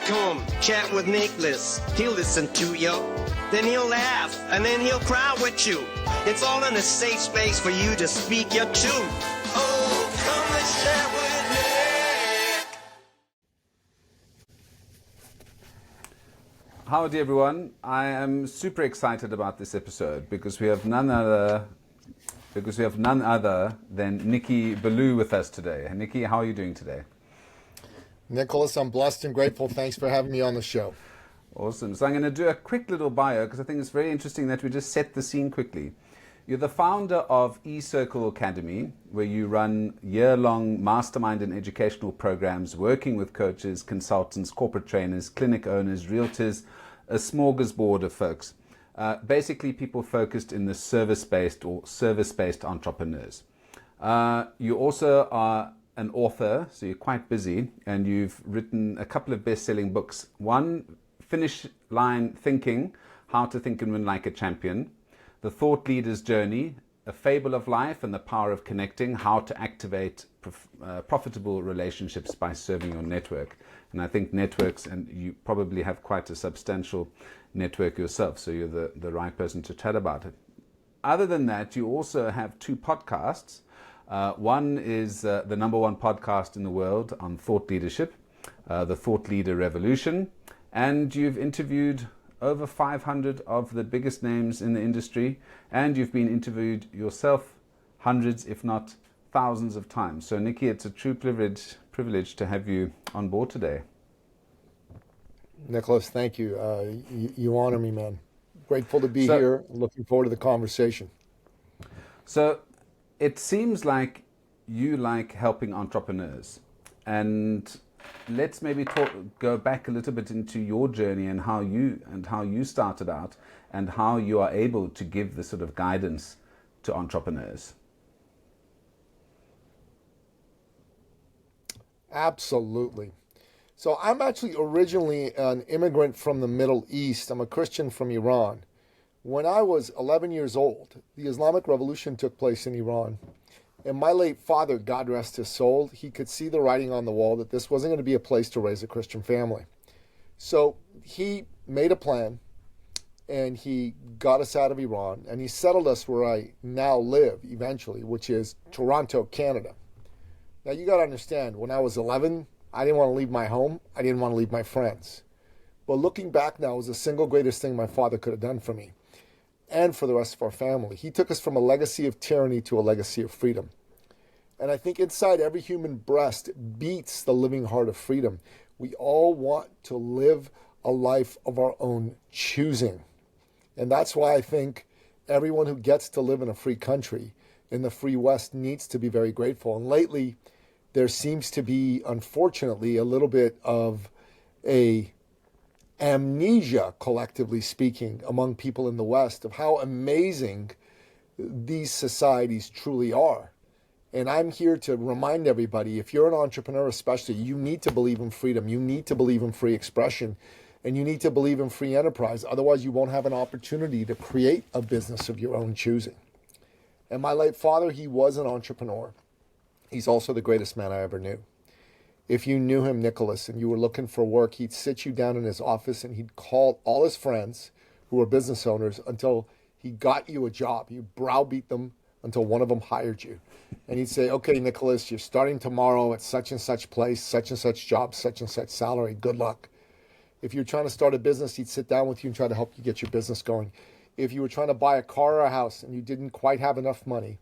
Come chat with Nicholas. He'll listen to you. Then he'll laugh, and then he'll cry with you. It's all in a safe space for you to speak your truth. Oh, come let's chat with Nick. Howdy everyone. I am super excited about this episode because we have none other than Nikki Ballou with us today. Nikki, how are you doing today? Nicholas, I'm blessed and grateful. Thanks for having me on the show. Awesome. So I'm going to do a quick little bio because I think it's very interesting that we just set the scene quickly. You're the founder of eCircle Academy, where you run year-long mastermind and educational programs working with coaches, consultants, corporate trainers, clinic owners, realtors, a smorgasbord of folks. Basically people focused in the service-based entrepreneurs. You also are an author, so you're quite busy, and you've written a couple of best-selling books. One, Finish Line Thinking, How to Think and Win Like a Champion. The Thought Leader's Journey, A Fable of Life and the Power of Connecting, How to Activate Profitable Relationships by Serving Your Network. And I think networks, and you probably have quite a substantial network yourself, so you're the right person to chat about it. Other than that, you also have two podcasts. One is the #1 podcast in the world on thought leadership, the Thought Leader Revolution, and you've interviewed over 500 of the biggest names in the industry, and you've been interviewed yourself hundreds, if not thousands of times. So Nikki, it's a true privilege to have you on board today. Nicholas, thank you. You honor me, man. Grateful to be here. Looking forward to the conversation. So it seems like you like helping entrepreneurs, and let's maybe go back a little bit into your journey and how you started out and how you are able to give this sort of guidance to entrepreneurs. Absolutely. So I'm actually originally an immigrant from the Middle East. I'm a Christian from Iran. When I was 11 years old, the Islamic Revolution took place in Iran. And my late father, God rest his soul, he could see the writing on the wall that this wasn't going to be a place to raise a Christian family. So he made a plan, and he got us out of Iran, and he settled us where I now live eventually, which is Toronto, Canada. Now you got to understand, when I was 11, I didn't want to leave my home. I didn't want to leave my friends. But looking back now, it was the single greatest thing my father could have done for me and for the rest of our family. He took us from a legacy of tyranny to a legacy of freedom. And I think inside every human breast beats the living heart of freedom. We all want to live a life of our own choosing. And that's why I think everyone who gets to live in a free country, in the free West, needs to be very grateful. And lately, there seems to be, unfortunately, a little bit of a amnesia, collectively speaking, among people in the West of how amazing these societies truly are. And I'm here to remind everybody, if you're an entrepreneur especially, you need to believe in freedom. You need to believe in free expression. And you need to believe in free enterprise. Otherwise, you won't have an opportunity to create a business of your own choosing. And my late father, he was an entrepreneur. He's also the greatest man I ever knew. If you knew him, Nicholas, and you were looking for work, he'd sit you down in his office and he'd call all his friends who were business owners until he got you a job. You browbeat them until one of them hired you. And he'd say, okay, Nicholas, you're starting tomorrow at such and such place, such and such job, such and such salary. Good luck. If you're trying to start a business, he'd sit down with you and try to help you get your business going. If you were trying to buy a car or a house and you didn't quite have enough money,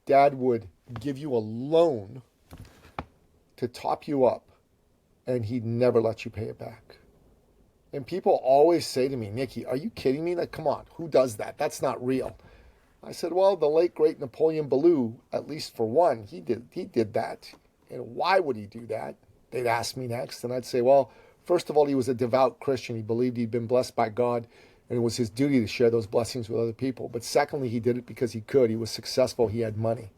Dad would give you a loan to top you up, and he'd never let you pay it back. And people always say to me, Nicky, are you kidding me? Like, come on, who does that? That's not real. I said, well, the late, great Napoleon Billou, at least for one, he did that. And why would he do that? They'd ask me next, and I'd say, well, first of all, he was a devout Christian. He believed he'd been blessed by God, and it was his duty to share those blessings with other people. But secondly, he did it because he could. He was successful. He had money.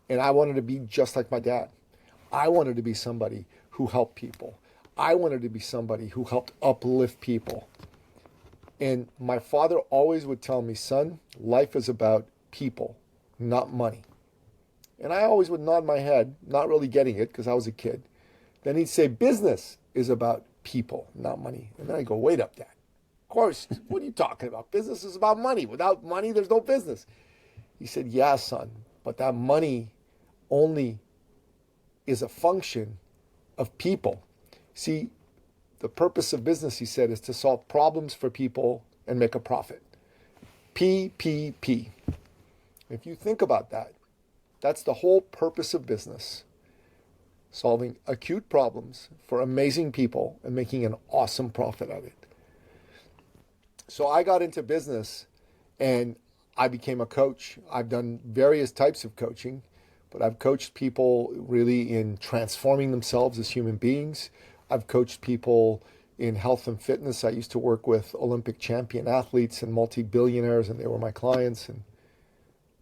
And I wanted to be just like my dad. I wanted to be somebody who helped people. I wanted to be somebody who helped uplift people. And my father always would tell me, son, life is about people, not money. And I always would nod my head, not really getting it because I was a kid. Then he'd say, business is about people, not money. And then I go, wait up, Dad. Of course, what are you talking about? Business is about money. Without money, there's no business. He said, yeah, son, but that money only is a function of people. See, the purpose of business, he said, is to solve problems for people and make a profit. PPP. If you think about that, that's the whole purpose of business. Solving acute problems for amazing people and making an awesome profit at it. So I got into business and I became a coach. I've done various types of coaching, but I've coached people really in transforming themselves as human beings. I've coached people in health and fitness. I used to work with Olympic champion athletes and multi-billionaires, and they were my clients. And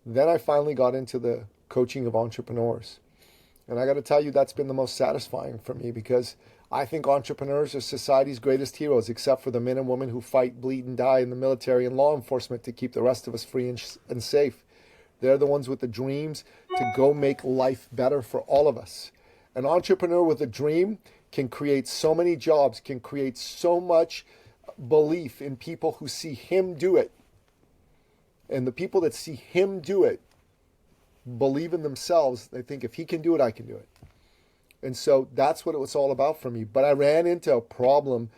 then I finally got into the coaching of entrepreneurs. And I got to tell you, that's been the most satisfying for me, because I think entrepreneurs are society's greatest heroes, except for the men and women who fight, bleed, and die in the military and law enforcement to keep the rest of us free and safe. They're the ones with the dreams to go make life better for all of us. An entrepreneur with a dream can create so many jobs, can create so much belief in people who see him do it. And the people that see him do it believe in themselves. They think, if he can do it, I can do it. And so that's what it was all about for me. But I ran into a problem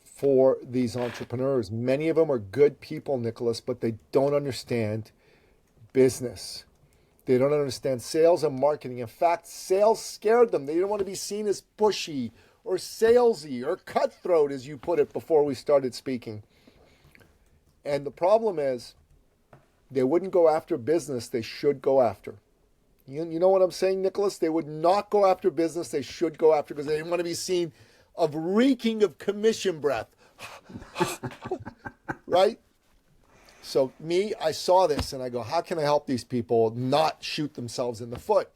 for these entrepreneurs. Many of them are good people, Nicholas, but they don't understand business. They don't understand sales and marketing. In fact, sales scared them. They didn't want to be seen as pushy or salesy or cutthroat, as you put it before we started speaking. And the problem is, they wouldn't go after business they should go after. You know what I'm saying, Nicholas? They would not go after business they should go after, because they didn't want to be seen of reeking of commission breath. Right? So I saw this and I go, how can I help these people not shoot themselves in the foot?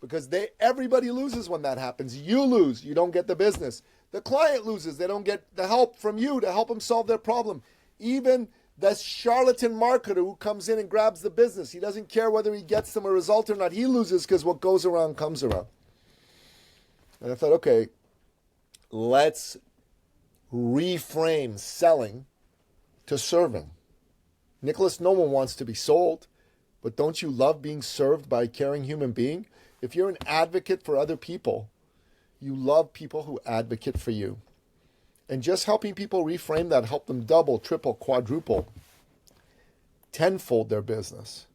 Because everybody loses when that happens. You lose, you don't get the business. The client loses, they don't get the help from you to help them solve their problem. Even the charlatan marketer who comes in and grabs the business, he doesn't care whether he gets them a result or not. He loses, because what goes around comes around. And I thought, okay, let's reframe selling to serving. Nicholas, no one wants to be sold, but don't you love being served by a caring human being? If you're an advocate for other people, you love people who advocate for you. And just helping people reframe that, help them double, triple, quadruple, tenfold their business.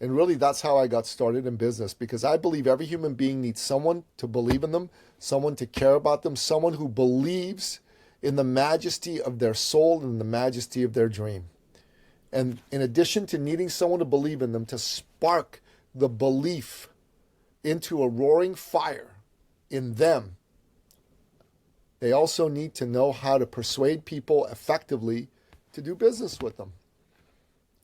And really, that's how I got started in business, because I believe every human being needs someone to believe in them, someone to care about them, someone who believes in the majesty of their soul and the majesty of their dream. And in addition to needing someone to believe in them, to spark the belief into a roaring fire in them, they also need to know how to persuade people effectively to do business with them.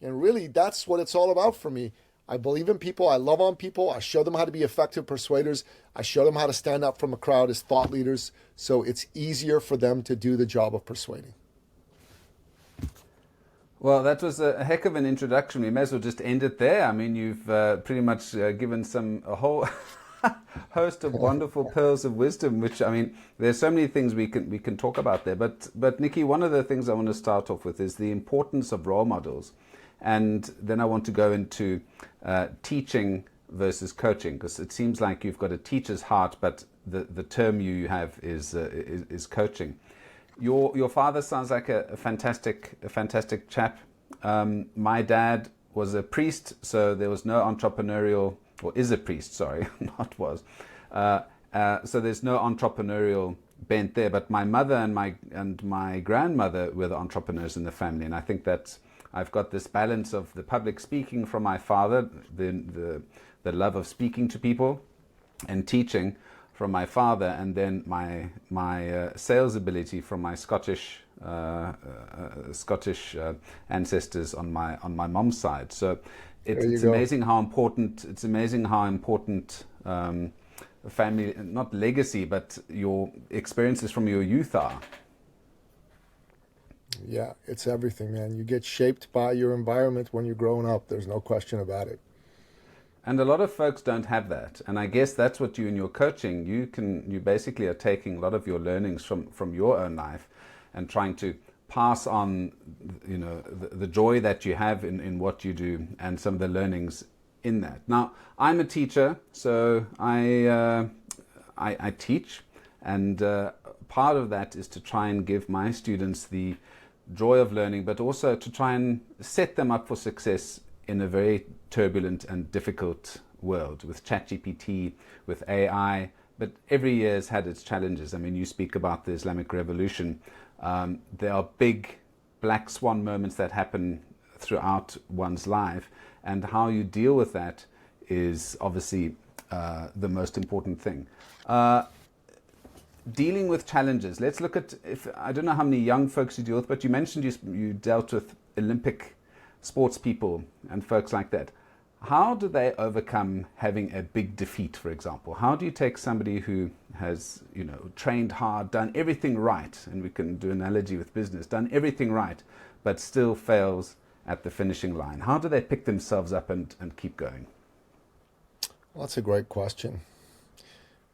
And really, that's what it's all about for me. I believe in people. I love on people. I show them how to be effective persuaders. I show them how to stand up from a crowd as thought leaders, so it's easier for them to do the job of persuading. Well, that was a heck of an introduction. We may as well just end it there. I mean, you've pretty much given a whole host of wonderful pearls of wisdom, which, I mean, there's so many things we can talk about there. But Nikki, one of the things I want to start off with is the importance of role models. And then I want to go into teaching versus coaching, because it seems like you've got a teacher's heart, but the term you have is coaching. Your father sounds like a fantastic chap. My dad was a priest, so there was no entrepreneurial, or is a priest, sorry, not was. So there's no entrepreneurial bent there. But my mother and my grandmother were the entrepreneurs in the family, and I think that I've got this balance of the public speaking from my father, the love of speaking to people, and teaching from my father, and then my sales ability from my Scottish ancestors on my mom's side. So it's amazing how important family, not legacy, but your experiences from your youth are. Yeah, it's everything, man. You get shaped by your environment when you're growing up. There's no question about it. And a lot of folks don't have that. And I guess that's what you in your coaching, you basically are taking a lot of your learnings from your own life and trying to pass on, the joy that you have in what you do and some of the learnings in that. Now, I'm a teacher, so I teach, and part of that is to try and give my students the joy of learning, but also to try and set them up for success in a very turbulent and difficult world with ChatGPT, with AI, but every year has had its challenges. I mean, you speak about the Islamic Revolution. There are big black swan moments that happen throughout one's life, and how you deal with that is obviously the most important thing. Dealing with challenges. Let's look at, I don't know how many young folks you deal with, but you mentioned you dealt with Olympic sports people and folks like that. How do they overcome having a big defeat, for example? How do you take somebody who has, trained hard, done everything right, and we can do an analogy with business, done everything right, but still fails at the finishing line? How do they pick themselves up and keep going? Well, that's a great question.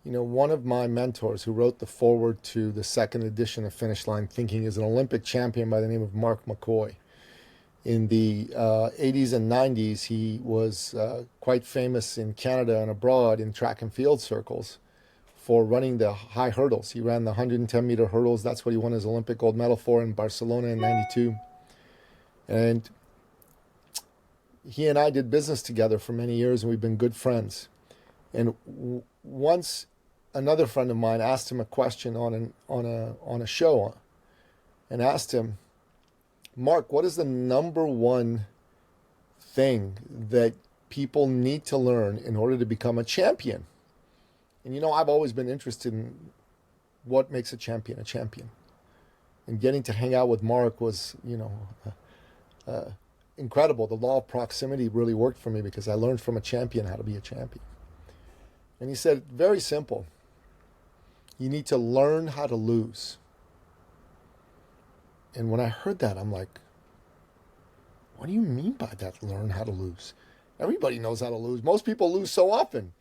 One of my mentors who wrote the foreword to the second edition of Finish Line Thinking is an Olympic champion by the name of Mark McCoy. In the 80s and 90s, he was quite famous in Canada and abroad in track and field circles for running the high hurdles. He ran the 110-meter hurdles. That's what he won his Olympic gold medal for in Barcelona in 92. And he and I did business together for many years, and we've been good friends. And once another friend of mine asked him a question on a show and asked him, Mark, what is the number one thing that people need to learn in order to become a champion? And I've always been interested in what makes a champion. And getting to hang out with Mark was, incredible. The law of proximity really worked for me because I learned from a champion how to be a champion. And he said, very simple. You need to learn how to lose. And when I heard that, I'm like, what do you mean by that, learn how to lose? Everybody knows how to lose. Most people lose so often.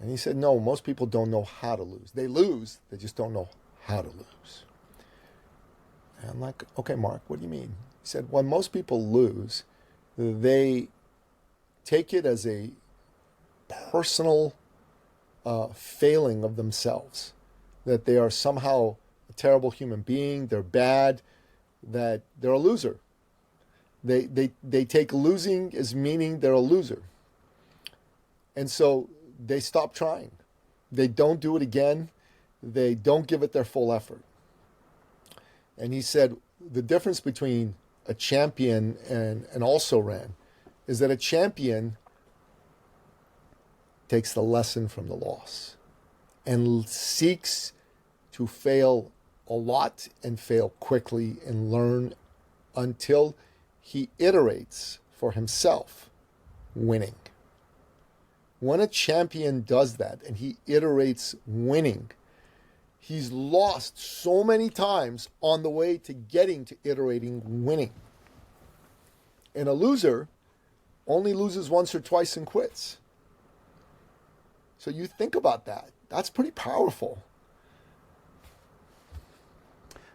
And he said, no, most people don't know how to lose. They lose, they just don't know how to lose. And I'm like, okay, Mark, what do you mean? He said, when most people lose, they take it as a personal failing of themselves, that they are somehow a terrible human being, they're bad, that they're a loser. They take losing as meaning they're a loser. And so they stop trying. They don't do it again. They don't give it their full effort. And he said the difference between a champion and an also-ran is that a champion takes the lesson from the loss and seeks to fail a lot and fail quickly and learn until he iterates for himself, winning. When a champion does that and he iterates winning, he's lost so many times on the way to getting to iterating winning. And a loser only loses once or twice and quits. So you think about that. That's pretty powerful.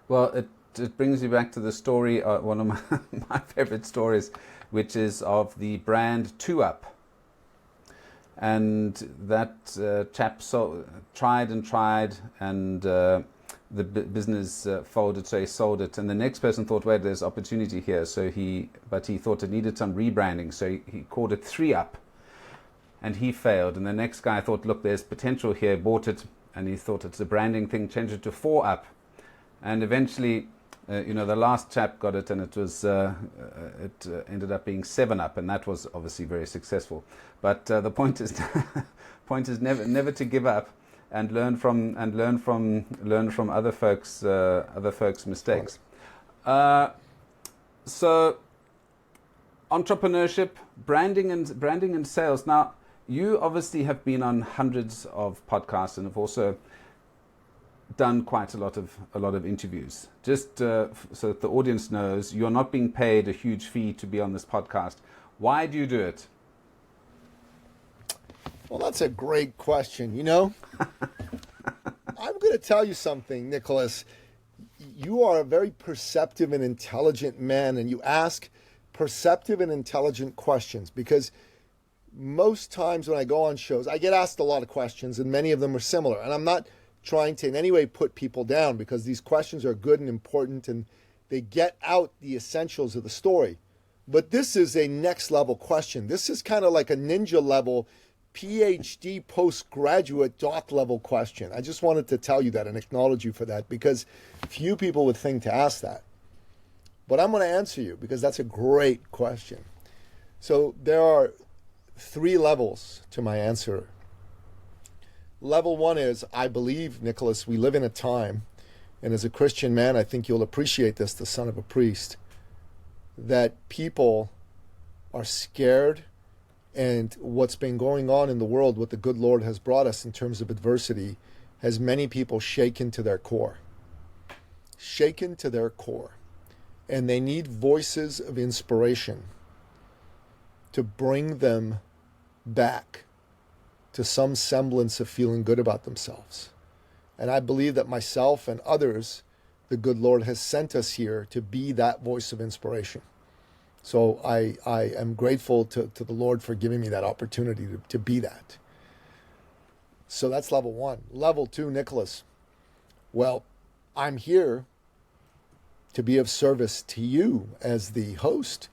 Well, it brings you back to the story, one of my favorite stories, which is of the brand 2UP. And that chap tried, and the business folded, so he sold it. And the next person thought, wait, there's opportunity here. But he thought it needed some rebranding, so he called it 3UP. And he failed. And the next guy thought, look, there's potential here, bought it, and he thought it's a branding thing, changed it to 4UP. And eventually, the last chap got it, and it was it ended up being 7UP, and that was obviously very successful. But the point is, never to give up, and learn from other folks' mistakes. So, entrepreneurship, branding and sales. Now, you obviously have been on hundreds of podcasts and have also done quite a lot of interviews. Just so that the audience knows, you're not being paid a huge fee to be on this podcast. Why do you do it? Well, that's a great question. You know, I'm going to tell you something, Nicholas. You are a very perceptive and intelligent man, and you ask perceptive and intelligent questions, because most times when I go on shows, I get asked a lot of questions, and many of them are similar. And I'm not trying to in any way put people down, because these questions are good and important, and they get out the essentials of the story. But this is a next level question. This is kind of like a ninja level, PhD postgraduate doc level question. I just wanted to tell you that and acknowledge you for that, because few people would think to ask that. But I'm going to answer you, because that's a great question. So there are 3 levels to my answer. Level 1 is, I believe, Nicholas, we live in a time, and as a Christian man, I think you'll appreciate this, the son of a priest, that people are scared, and what's been going on in the world, what the good Lord has brought us in terms of adversity, has many people shaken to their core. Shaken to their core. And they need voices of inspiration to bring them back to some semblance of feeling good about themselves. And I believe that myself and others, the good Lord has sent us here to be that voice of inspiration. So I am grateful to the Lord for giving me that opportunity to be that. So that's level 1. Level 2, Nicholas. Well, I'm here to be of service to you as the host.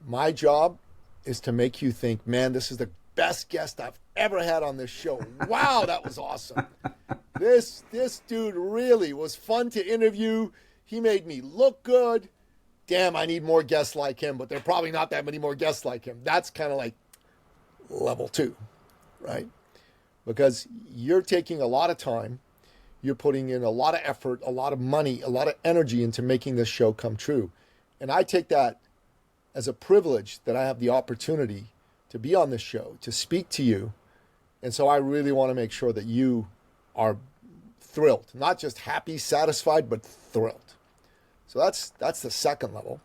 My job is to make you think, man, this is the best guest I've ever had on this show. Wow, that was awesome. This dude really was fun to interview. He made me look good. Damn, I need more guests like him, but there are probably not that many more guests like him. That's kind of like level 2, right? Because you're taking a lot of time, you're putting in a lot of effort, a lot of money, a lot of energy into making this show come true. And I take that as a privilege that I have the opportunity to be on this show, to speak to you. And so I really want to make sure that you are thrilled, not just happy, satisfied, but thrilled. So that's the second level.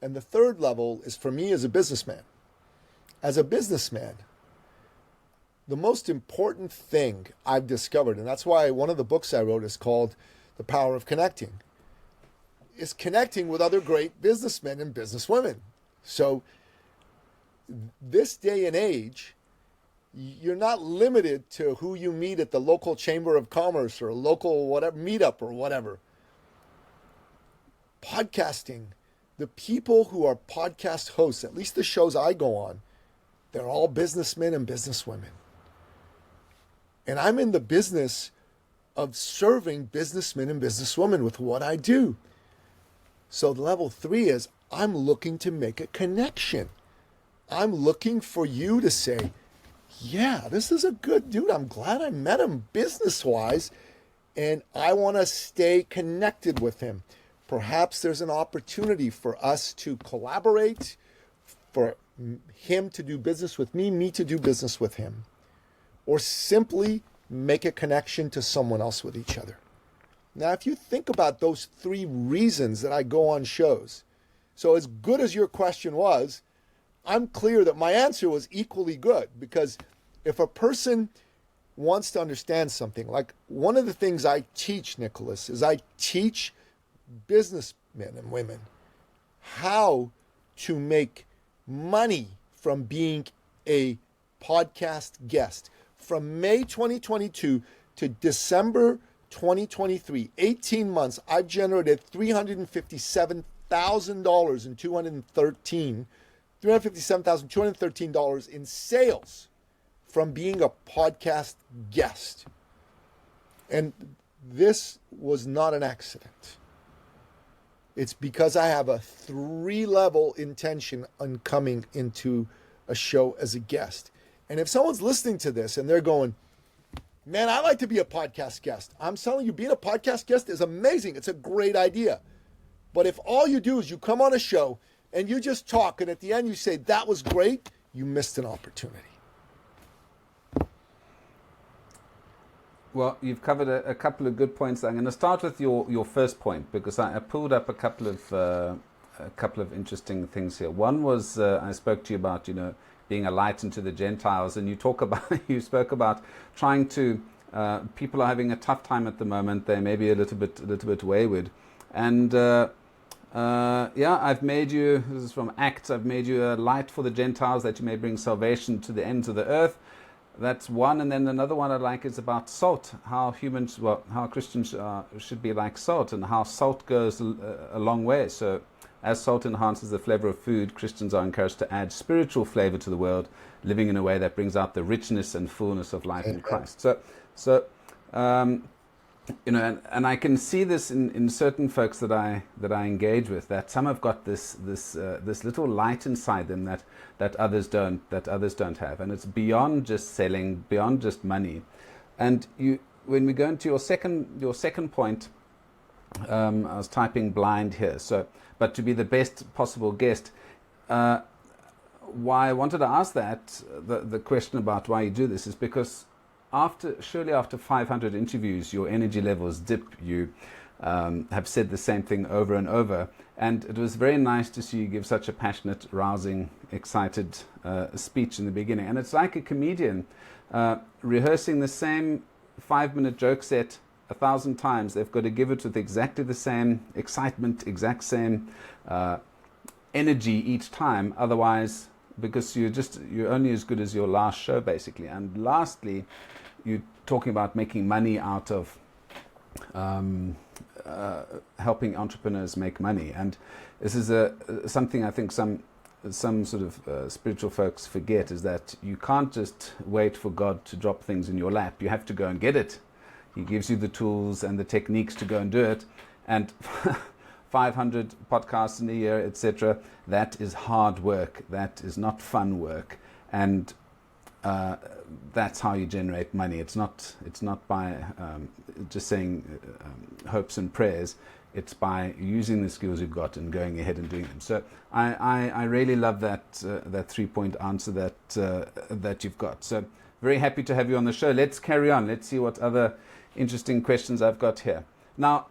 And the third level is for me as a businessman. As a businessman, the most important thing I've discovered, and that's why one of the books I wrote is called The Power of Connecting, is connecting with other great businessmen and businesswomen. So this day and age, you're not limited to who you meet at the local chamber of commerce or a local whatever meetup or whatever. Podcasting, the people who are podcast hosts, at least the shows I go on, they're all businessmen and businesswomen. And I'm in the business of serving businessmen and businesswomen with what I do. So level 3 is, I'm looking to make a connection. I'm looking for you to say, yeah, this is a good dude. I'm glad I met him business-wise, and I want to stay connected with him. Perhaps there's an opportunity for us to collaborate, for him to do business with me, me to do business with him, or simply make a connection to someone else with each other. Now, if you think about those 3 reasons that I go on shows, so as good as your question was, I'm clear that my answer was equally good, because if a person wants to understand something, like one of the things I teach, Nicholas, is I teach businessmen and women how to make money from being a podcast guest. From May 2022 to December 2023, 18 months, I've generated $357,213 in sales from being a podcast guest. And this was not an accident. It's because I have a 3-level intention on coming into a show as a guest. And if someone's listening to this and they're going, man, I'd like to be a podcast guest. I'm telling you, being a podcast guest is amazing. It's a great idea. But if all you do is you come on a show and you just talk, and at the end you say, that was great, you missed an opportunity. Well, you've covered a couple of good points. I'm going to start with your first point, because I pulled up a couple of interesting things here. One was I spoke to you about, being a light into the Gentiles, and you talk about you spoke about trying to people are having a tough time at the moment. They may be a little bit wayward, and yeah, I've made you. This is from Acts. I've made you a light for the Gentiles, that you may bring salvation to the ends of the earth. That's one, and then another one I like is about salt. How Christians should be like salt, and how salt goes a long way. So, as salt enhances the flavor of food, Christians are encouraged to add spiritual flavor to the world, living in a way that brings out the richness and fullness of life in Christ. So, you know, and I can see this in certain folks that I engage with, that some have got this little light inside them that others don't have, and it's beyond just selling, beyond just money. And when we go into your second point, I was typing blind here, but to be the best possible guest. Why I wanted to ask that, the question about why you do this, is because surely after 500 interviews, your energy levels dip. You have said the same thing over and over, and it was very nice to see you give such a passionate, rousing, excited speech in the beginning. And it's like a comedian rehearsing the same 5-minute joke set 1,000 times. They've got to give it with exactly the same excitement, exact same energy each time. Otherwise, because you're only as good as your last show, basically. And lastly, you're talking about making money out of helping entrepreneurs make money. And this is something I think some sort of spiritual folks forget, is that you can't just wait for God to drop things in your lap. You have to go and get it. He gives you the tools and the techniques to go and do it. And 500 podcasts in a year, etc., that is hard work. That is not fun work. And that's how you generate money. It's not by just saying hopes and prayers. It's by using the skills you've got and going ahead and doing them. So I really love that 3-point answer that you've got. So very happy to have you on the show. Let's carry on. Let's see what other interesting questions I've got here. Now,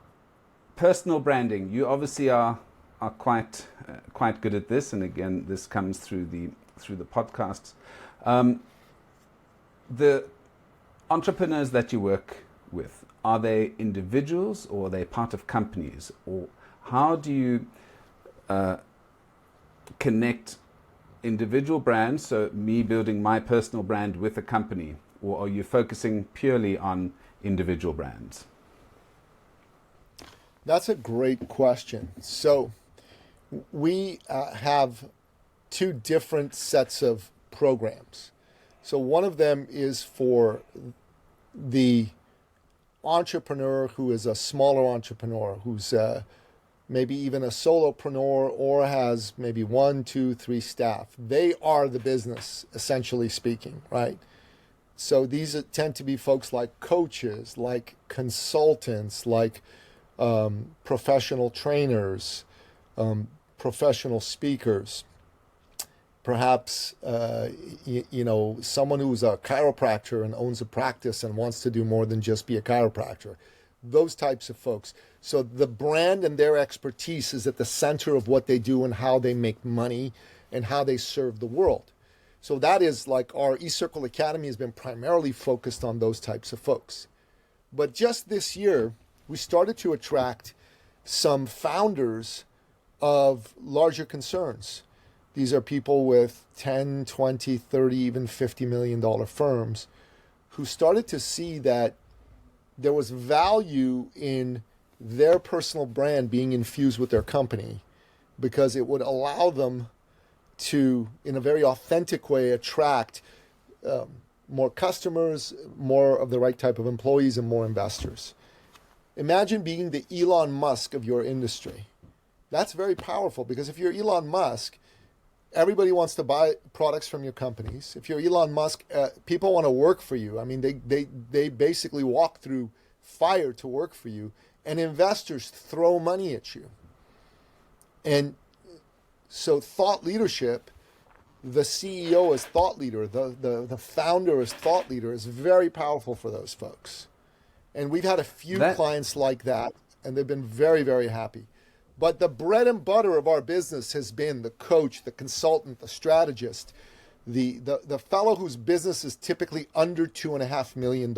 personal branding. You obviously are quite good at this, and again, this comes through the podcasts. The entrepreneurs that you work with, are they individuals or are they part of companies? Or how do you connect individual brands, so me building my personal brand with a company, or are you focusing purely on individual brands? That's a great question. So we have two different sets of programs. So one of them is for the entrepreneur who is a smaller entrepreneur, who's maybe even a solopreneur or has maybe 1, 2, 3 staff. They are the business, essentially speaking, right? So these tend to be folks like coaches, like consultants, like professional trainers, professional speakers, perhaps someone who's a chiropractor and owns a practice and wants to do more than just be a chiropractor. Those types of folks. So the brand and their expertise is at the center of what they do and how they make money and how they serve the world. So that is like our eCircle Academy has been primarily focused on those types of folks. But just this year, we started to attract some founders of larger concerns. These are people with 10, 20, 30, even $50 million firms who started to see that there was value in their personal brand being infused with their company, because it would allow them to, in a very authentic way, attract more customers, more of the right type of employees, and more investors. Imagine being the Elon Musk of your industry. That's very powerful, because if you're Elon Musk, everybody wants to buy products from your companies. If you're Elon Musk, people want to work for you. I mean, they basically walk through fire to work for you, and investors throw money at you. And so thought leadership, the CEO as thought leader, the founder as thought leader is very powerful for those folks. And we've had a few clients like that, and they've been very, very happy. But the bread and butter of our business has been the coach, the consultant, the strategist, The fellow whose business is typically under $2.5 million.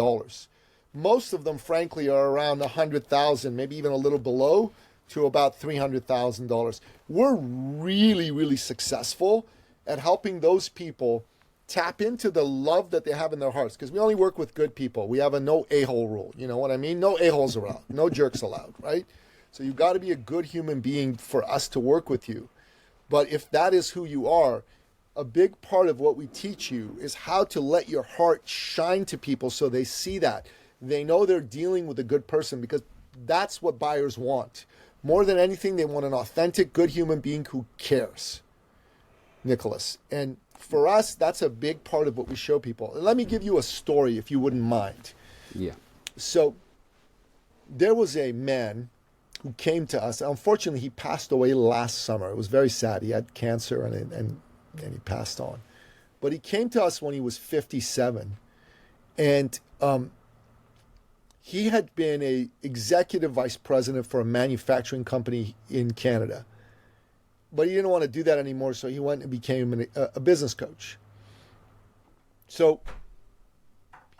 Most of them, frankly, are around 100,000, maybe even a little below, to about $300,000. We're really, really successful at helping those people tap into the love that they have in their hearts, because we only work with good people. We have a no a-hole rule. You know what I mean? No a-holes allowed, no jerks allowed, right? So you've got to be a good human being for us to work with you. But if that is who you are, a big part of what we teach you is how to let your heart shine to people so they see that. They know they're dealing with a good person, because that's what buyers want. More than anything, they want an authentic, good human being who cares, Nicholas. And for us, that's a big part of what we show people. And let me give you a story, if you wouldn't mind. Yeah. So there was a man who came to us. Unfortunately, he passed away last summer. It was very sad. He had cancer and he passed on. But he came to us when he was 57. And he had been a executive vice president for a manufacturing company in Canada. But he didn't want to do that anymore, so he went and became a business coach. So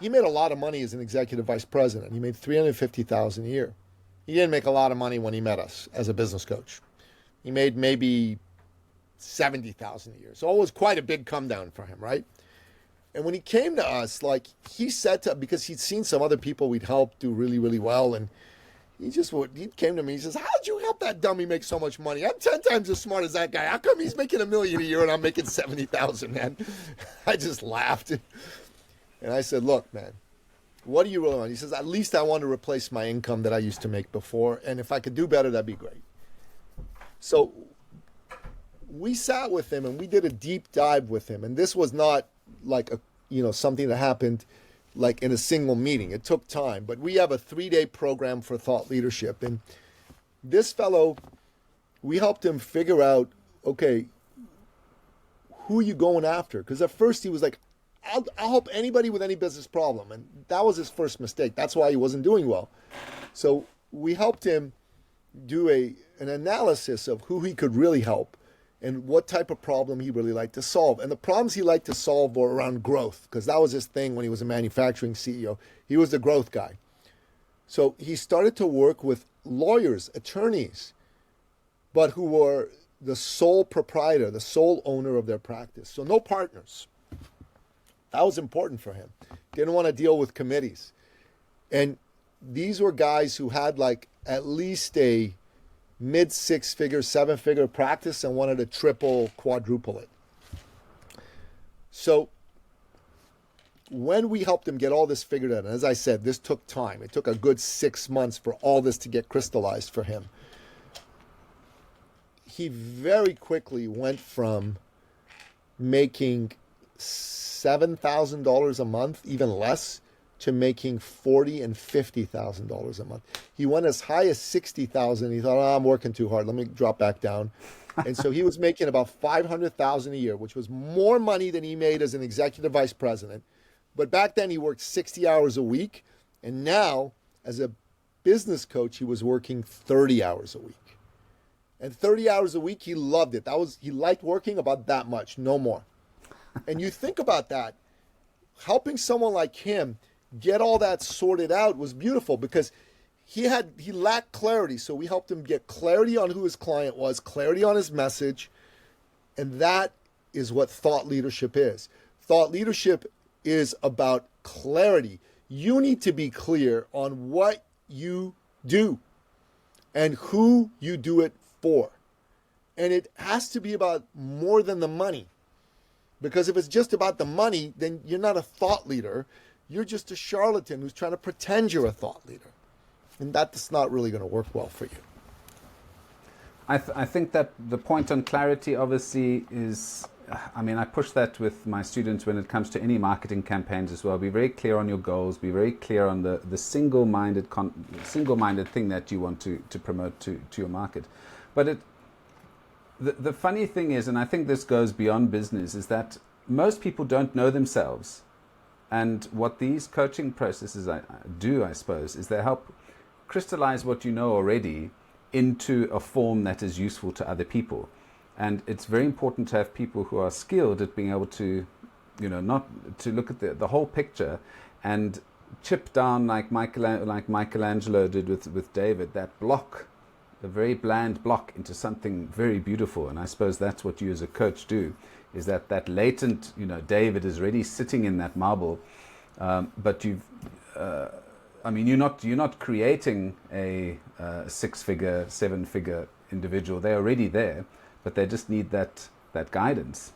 he made a lot of money as an executive vice president. He made $350,000 a year. He didn't make a lot of money when he met us as a business coach. He made maybe $70,000 a year. So it was quite a big come down for him, right? And when he came to us, like he said to, because he'd seen some other people we'd helped do really, really well, and he came to me, he says, how'd you help that dummy make so much money? I'm 10 times as smart as that guy. How come he's making $1 million a year and I'm making 70,000, man? I just laughed. And I said, look, man, what do you really want? He says, at least I want to replace my income that I used to make before. And if I could do better, that'd be great. So we sat with him and we did a deep dive with him. And this was not like something that happened like in a single meeting. It took time, but we have a 3-day program for thought leadership. And this fellow, we helped him figure out, okay, who are you going after? Because at first he was like, I'll help anybody with any business problem. And that was his first mistake. That's why he wasn't doing well. So we helped him do an analysis of who he could really help and what type of problem he really liked to solve. And the problems he liked to solve were around growth, because that was his thing when he was a manufacturing CEO. He was the growth guy. So he started to work with lawyers, attorneys, but who were the sole proprietor, the sole owner of their practice. So no partners. That was important for him. Didn't want to deal with committees. And these were guys who had like at least a mid 6-figure, 7-figure practice and wanted to triple, quadruple it. So when we helped him get all this figured out, and as I said, this took time. It took a good 6 months for all this to get crystallized for him. He very quickly went from making $7,000 a month, even less, to making $40,000 and $50,000 a month. He went as high as $60,000. He thought, oh, I'm working too hard. Let me drop back down. And so he was making about $500,000 a year, which was more money than he made as an executive vice president. But back then he worked 60 hours a week. And now, as a business coach, he was working 30 hours a week. And 30 hours a week, he loved it. He liked working about that much, no more. And you think about that, helping someone like him get all that sorted out was beautiful, because he lacked clarity. So we helped him get clarity on who his client was, clarity on his message. And that is what thought leadership is. Thought leadership is about clarity. You need to be clear on what you do and who you do it for. And it has to be about more than the money. Because if it's just about the money, then you're not a thought leader. You're just a charlatan who's trying to pretend you're a thought leader. And that's not really going to work well for you. I think that the point on clarity obviously is, I push that with my students when it comes to any marketing campaigns as well. Be very clear on your goals. Be very clear on the single-minded thing that you want to promote to your market. But the funny thing is, and I think this goes beyond business, is that most people don't know themselves. And what these coaching processes do, I suppose, is they help crystallize what you know already into a form that is useful to other people. And it's very important to have people who are skilled at being able to, not to look at the whole picture and chip down like Michelangelo did with David, that block, a very bland block, into something very beautiful. And I suppose that's what you as a coach do, is that latent, David is already sitting in that marble, but you're not creating a 6-figure, 7-figure individual. They're already there, but they just need that guidance.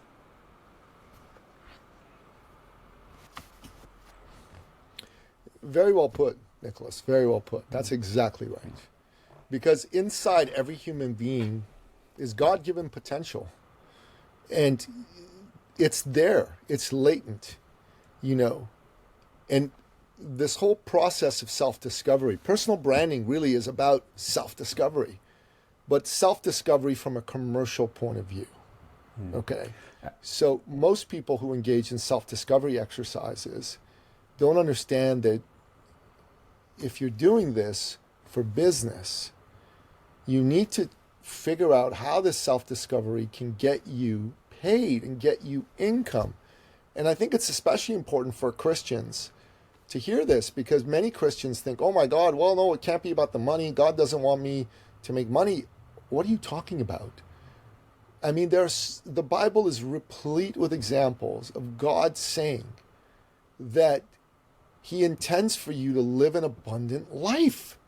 Very well put, Nicholas. Very well put. That's exactly right. Because inside every human being is God-given potential. And it's there. It's latent, And this whole process of self-discovery, personal branding really is about self-discovery, but self-discovery from a commercial point of view. Okay. So most people who engage in self-discovery exercises don't understand that if you're doing this for business, you need to figure out how this self-discovery can get you paid and get you income. And I think it's especially important for Christians to hear this, because many Christians think, oh my God, well, no, it can't be about the money. God doesn't want me to make money. What are you talking about? I mean, the Bible is replete with examples of God saying that He intends for you to live an abundant life.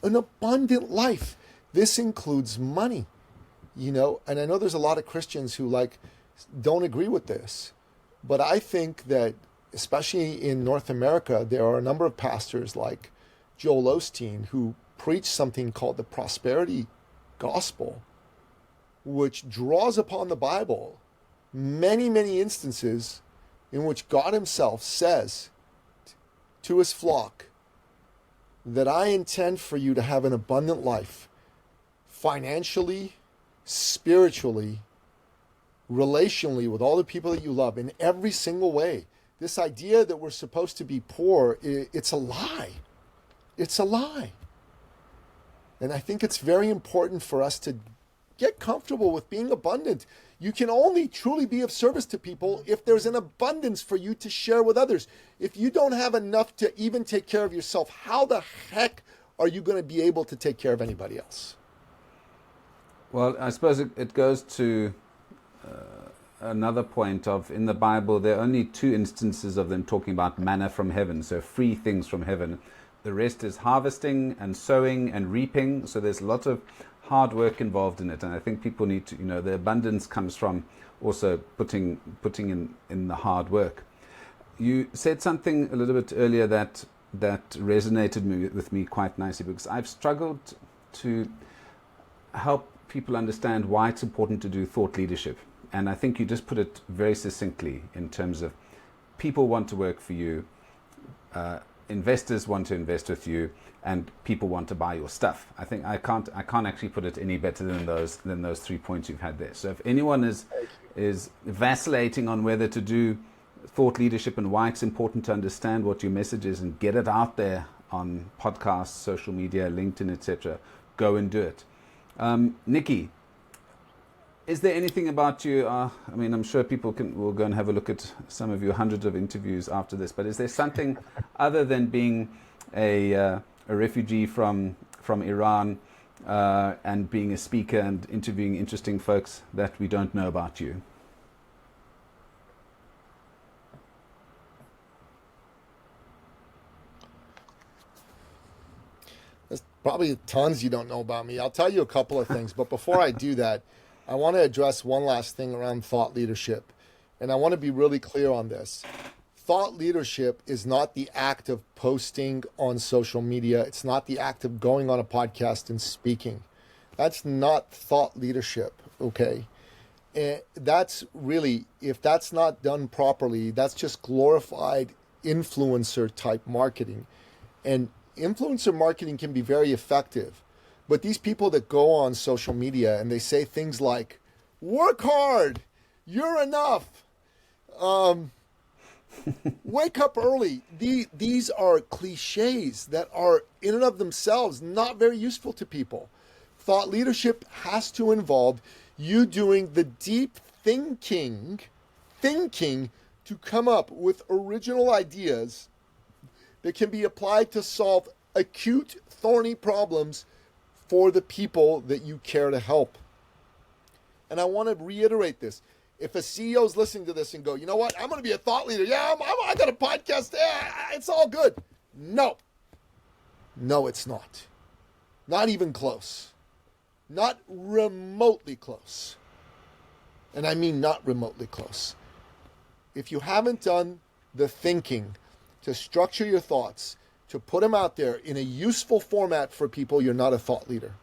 An abundant life. This includes money, And I know there's a lot of Christians who don't agree with this. But I think that, especially in North America, there are a number of pastors like Joel Osteen who preach something called the prosperity gospel, which draws upon the Bible many, many instances in which God Himself says to His flock that I intend for you to have an abundant life, financially, spiritually, relationally, with all the people that you love, in every single way. This idea that we're supposed to be poor, it's a lie. It's a lie. And I think it's very important for us to get comfortable with being abundant. You can only truly be of service to people if there's an abundance for you to share with others. If you don't have enough to even take care of yourself, how the heck are you going to be able to take care of anybody else? Well, I suppose it goes to another point of, in the Bible, there are only 2 instances of them talking about manna from heaven, so free things from heaven. The rest is harvesting and sowing and reaping, so there's lots of hard work involved in it. And I think people need to, the abundance comes from also putting in the hard work. You said something a little bit earlier that resonated with me quite nicely, because I've struggled to help people understand why it's important to do thought leadership. And I think you just put it very succinctly in terms of people want to work for you, investors want to invest with you, and people want to buy your stuff. I think I can't actually put it any better than those 3 points you've had there. So if anyone is vacillating on whether to do thought leadership and why it's important to understand what your message is and get it out there on podcasts, social media, LinkedIn, etc., go and do it. Nicky, is there anything about you, I'm sure people will go and have a look at some of your hundreds of interviews after this, but is there something other than being a refugee from Iran and being a speaker and interviewing interesting folks that we don't know about you? There's probably tons you don't know about me. I'll tell you a couple of things, but before I do that, I want to address one last thing around thought leadership. And I want to be really clear on this. Thought leadership is not the act of posting on social media. It's not the act of going on a podcast and speaking. That's not thought leadership, okay? And that's really, if that's not done properly, that's just glorified influencer type marketing. And influencer marketing can be very effective. But these people that go on social media and they say things like, work hard, you're enough, wake up early. These are cliches that are in and of themselves not very useful to people. Thought leadership has to involve You doing the deep thinking to come up with original ideas that can be applied to solve acute, thorny problems for the people that you care to help. And I want to reiterate this. If a CEO is listening to this and go, you know what, I'm going to be a thought leader. Yeah, I got a podcast. Yeah, it's all good. No. No, it's not. Not even close. Not remotely close. And I mean not remotely close. If you haven't done the thinking to structure your thoughts, to put them out there in a useful format for people, you're not a thought leader.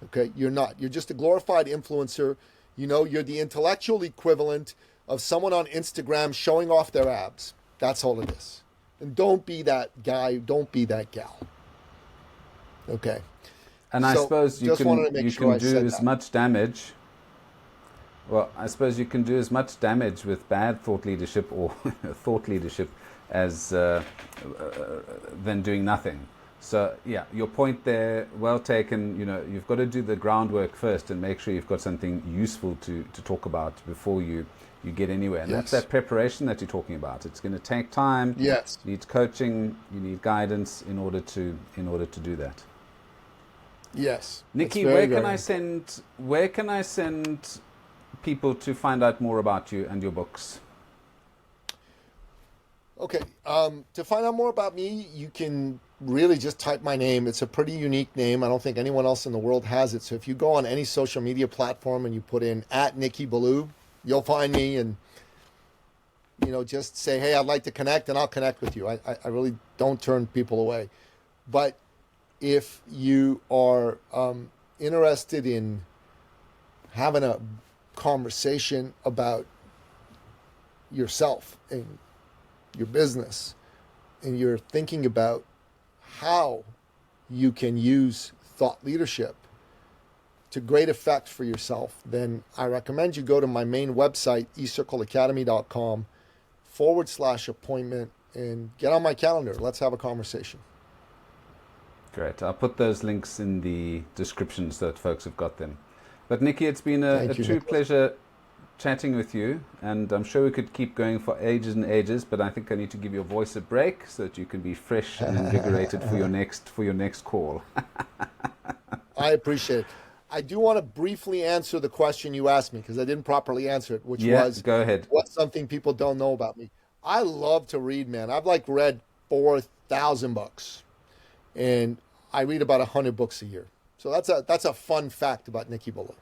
Okay? You're not. You're just a glorified influencer. You know, you're the intellectual equivalent of someone on Instagram showing off their abs. That's all it is. And don't be that guy. Don't be that gal. Okay? And I suppose you can do as much damage. Well, I suppose you can do as much damage with bad thought leadership or thought leadership as than doing nothing. So yeah, your point there, well taken. You know, you've got to do the groundwork first and make sure you've got something useful to talk about before you get anywhere. And that's that preparation that you're talking about. It's going to take time. Yes. You need coaching. You need guidance in order to do that. Yes. Nikki, where can I send people to find out more about you and your books? Okay. To find out more about me, you can really just type my name. It's a pretty unique name. I don't think anyone else in the world has it. So if you go on any social media platform and you put in @Nikki Ballou, you'll find me, and just say, hey, I'd like to connect, and I'll connect with you. I really don't turn people away. But if you are interested in having a conversation about yourself and your business, and you're thinking about how you can use thought leadership to great effect for yourself, then I recommend you go to my main website, ecircleacademy.com/appointment, and get on my calendar. Let's have a conversation. Great. I'll put those links in the description so that folks have got them. But Nikki, it's been a true pleasure chatting with you, and I'm sure we could keep going for ages and ages, but I think I need to give your voice a break so that you can be fresh and invigorated for your next call. I appreciate it. I do want to briefly answer the question you asked me, because I didn't properly answer it, which was, go ahead. What's something people don't know about me? I love to read, man. I've read 4,000 books, and I read about 100 books a year. So that's a fun fact about Nikki Ballou.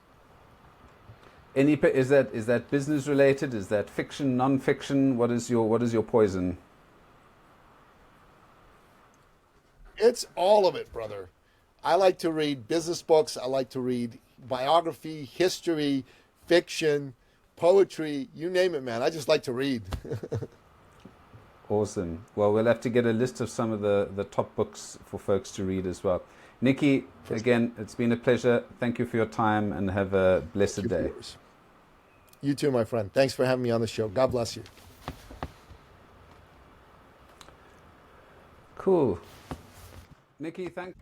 Is that business related? Is that fiction, non-fiction? What is your poison? It's all of it, brother. I like to read business books. I like to read biography, history, fiction, poetry, you name it, man. I just like to read. Awesome. Well, we'll have to get a list of some of the top books for folks to read as well. Nikki, again, it's been a pleasure. Thank you for your time, and have a blessed day. You too, my friend. Thanks for having me on the show. God bless you. Cool. Nikki, thanks.